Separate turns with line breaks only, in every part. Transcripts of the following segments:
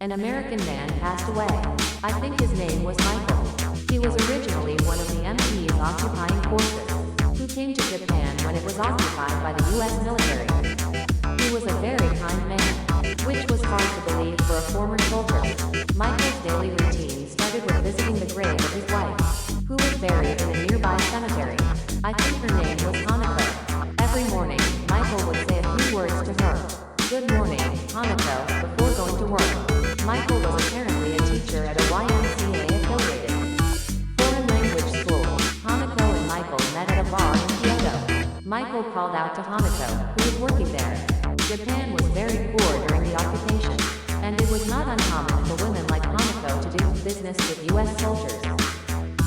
an American man passed away. I think his name was Michael. He was originally one of the MP's occupying forces, who came to Japan when it was occupied by the US military. He was a very kind man, which was hard to believe for a former soldier. Michael's daily routine started with visiting the grave of his wife, who was buried in a nearby cemetery. I think her name was Hanako. Every morning, Michael would say a few words to her. "Good morning, Hanako," before going to work. Michael was apparently a teacher at a YMCA-affiliated foreign language school. Hanako and Michael met at a bar in Kyoto. Michael called out to Hanako, who was working there. Japan was very poor during the occupation, and it was not uncommon for women like Hanako to do business with US soldiers.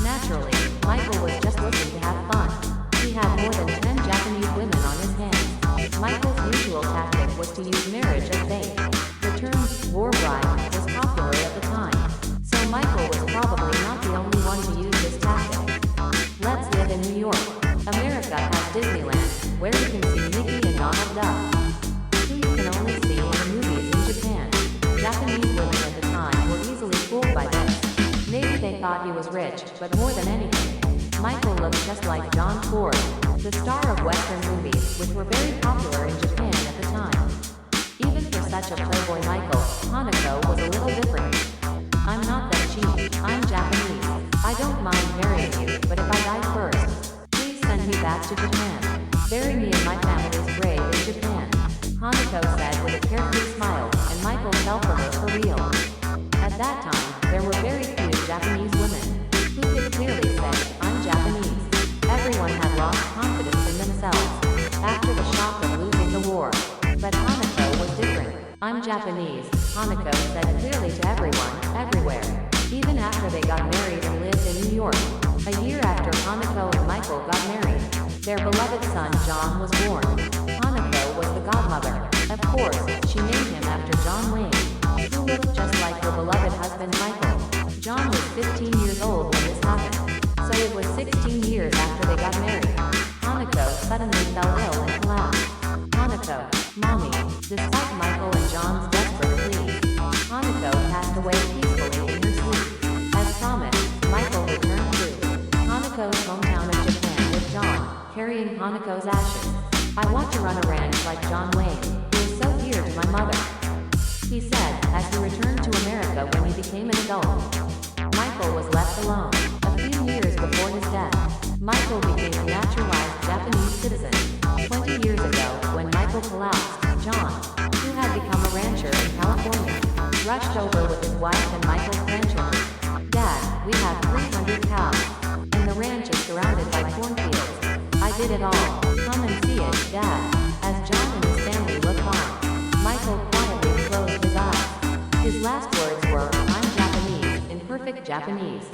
Naturally, Michael was just looking to have fun. He had more than 10 Japanese women on his hands. Michael's usual tactic was to use marriage as bait. The term war bride was popular at the time, so Michael was probably not the only one to use this tactic. Let's live in New York. America has Disneyland, where you can see Mickey and Donald Duck, who you can only see in the movies in Japan. Japanese women at the time were easily fooled by this. Maybe they thought he was rich, but more than anything, Michael looked just like John Ford, the star of Western movies, which were very popular in Japan at the time. Even for such a playboy Michael, Hanako was a little different. "I'm not that cheap, I'm Japanese. I don't mind marrying you, but if I die first, please send me back to Japan. Bury me in my family's grave in Japan," Hanako said with a carefree smile, and Michael fell for her for real. At that time, there were very few Japanese women who could clearly say, "I'm Japanese." Everyone had lost confidence in themselves after the shock of losing the war. But Hanako was different. "I'm Japanese," Hanako said clearly to everyone, everywhere. Even after they got married and lived in New York. A year after Hanako and Michael got married, their beloved son John was born. Hanako was the godmother. Of course, she named him after John Wayne, who looked just like her beloved husband Michael. John was 15 years old when this happened, so it was 16 years after they got married. Hanako suddenly fell ill and collapsed. "Hanako, Mommy," despite Michael and John's desperate pleas, Hanako passed away peacefully in her sleep. As promised, Michael returned to Hanako's hometown of Japan with John, carrying Hanako's ashes. "I want to run a ranch like John Wayne, who is so dear to my mother," he said, as he returned to America when he became an adult. Michael was left alone. A few years before his death, Michael became a naturalized Japanese citizen. 20 years ago, when Michael collapsed, John, who had become a rancher in California, rushed over with his wife and Michael's grandchildren. "Dad, we have 300 cows, and the ranch is surrounded by cornfields. I did it all. Come and see it, Dad." As John and his family looked on, Michael quietly closed his eyes. His last words were, "I'm Japanese," in perfect Japanese.